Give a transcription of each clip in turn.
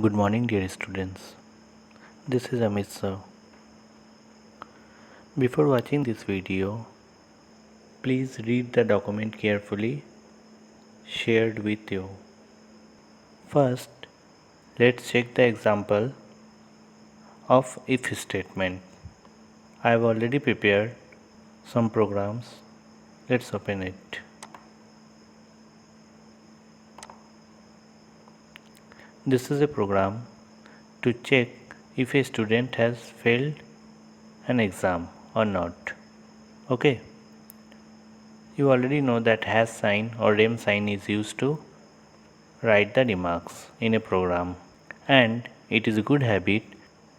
Good morning, dear students. This is Amit sir. Before watching this video, please read the document carefully shared with you. First, let's check the example of if statement. I have already prepared some programs. Let's open it. This is a program to check if a student has failed an exam or not. Okay. You already know that hash sign or rem sign is used to write the remarks in a program, and it is a good habit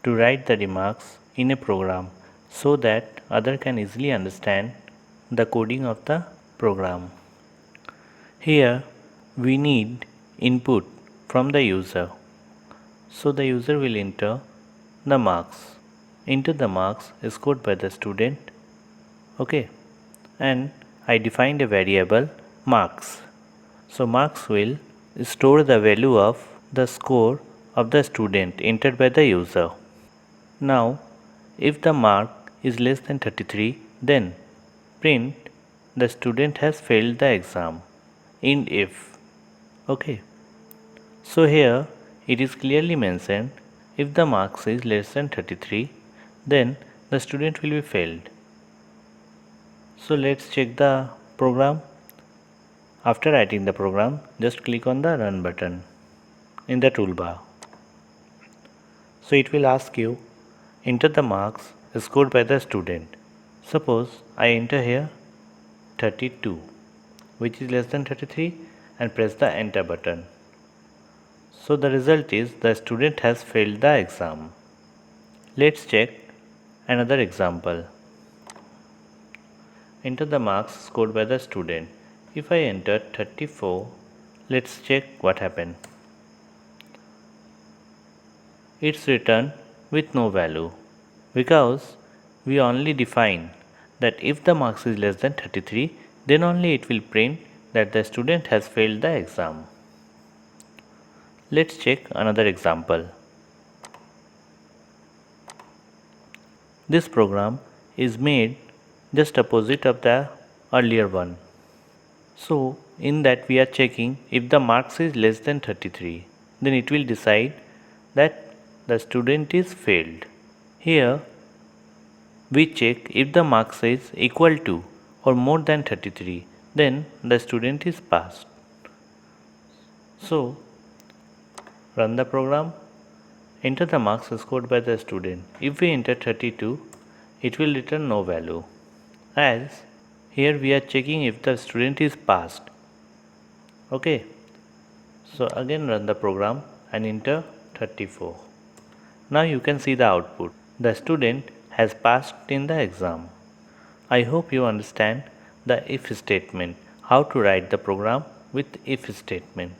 to write the remarks in a program so that other can easily understand the coding of the program. Here we need input from the user, so the user will enter the marks. Enter the marks is scored by the student. Okay, and I defined a variable marks. So marks will store the value of the score of the student entered by the user. Now if the mark is less than 33, then print the student has failed the exam in if. Okay. So here it is clearly mentioned if the marks is less than 33, then the student will be failed. So let's check the program. After writing the program, just click on the run button in the toolbar. So it will ask you enter the marks scored by the student. Suppose I enter here 32, which is less than 33, and press the enter button. So the result is the student has failed the exam. Let's check another example. Enter the marks scored by the student. If I enter 34, let's check what happened. It's returned with no value because we only define that if the marks is less than 33, then only it will print that the student has failed the exam. Let's check another example. This program is made just opposite of the earlier one. So in that we are checking if the marks is less than 33, then it will decide that the student is failed. Here we check if the marks is equal to or more than 33, then the student is passed. So run the program, enter the marks scored by the student. If we enter 32, it will return no value, as here we are checking if the student is passed. Okay, so again run the program and enter 34. Now you can see the output. The student has passed in the exam. I hope you understand the if statement, how to write the program with if statement.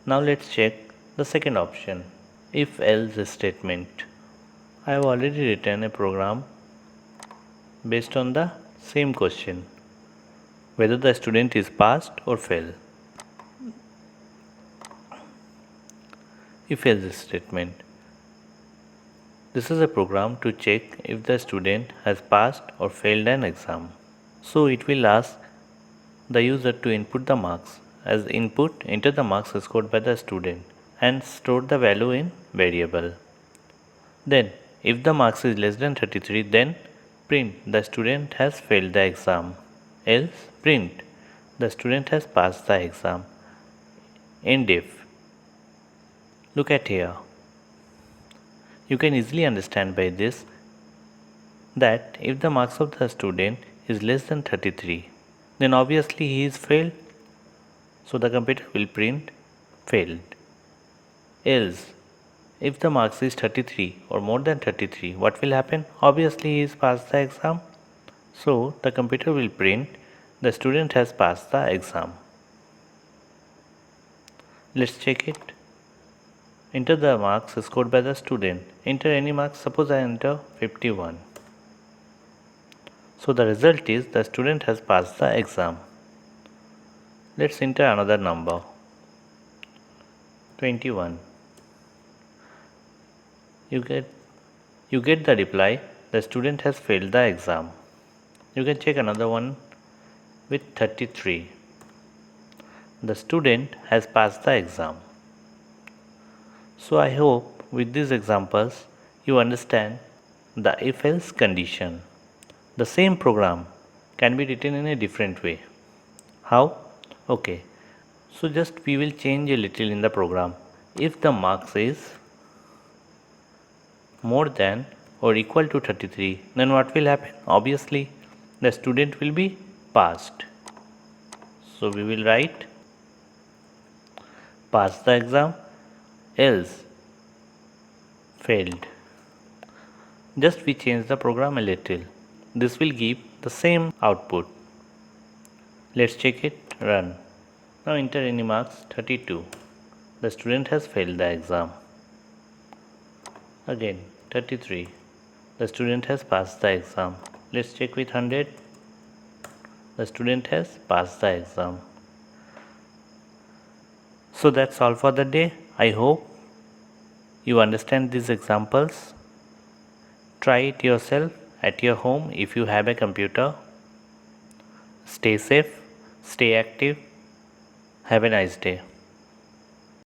Now let's check the second option, if else statement. I have already written a program based on the same question, whether the student is passed or failed. If else statement. This is a program to check if the student has passed or failed an exam. So it will ask the user to input the marks. As input, enter the marks scored by the student and store the value in variable. Then if the marks is less than 33, then print the student has failed the exam. Else print the student has passed the exam. End if. Look at here. You can easily understand by this that if the marks of the student is less than 33, then obviously he is failed. So the computer will print failed. Else, if the marks is 33 or more than 33, what will happen? Obviously he is passed the exam. So the computer will print the student has passed the exam. Let's check it. Enter the marks scored by the student. Enter any marks. Suppose I enter 51. So the result is the student has passed the exam. Let's enter another number, 21. you get the reply, the student has failed the exam. You can check another one with 33. The student has passed the exam. So I hope with these examples you understand the if else condition. The same program can be written in a different way. How? Okay. So just we will change a little in the program. If the marks is more than or equal to 33, then what will happen? Obviously, the student will be passed. So we will write pass the exam, else failed. Just we change the program a little. This will give the same output. Let's check it, run. Now enter any marks 32. The student has failed the exam. Again 33. The student has passed the exam. Let's check with 100. The student has passed the exam. So that's all for the day. I hope you understand these examples. Try it yourself at your home if you have a computer. Stay safe, stay active. Have a nice day.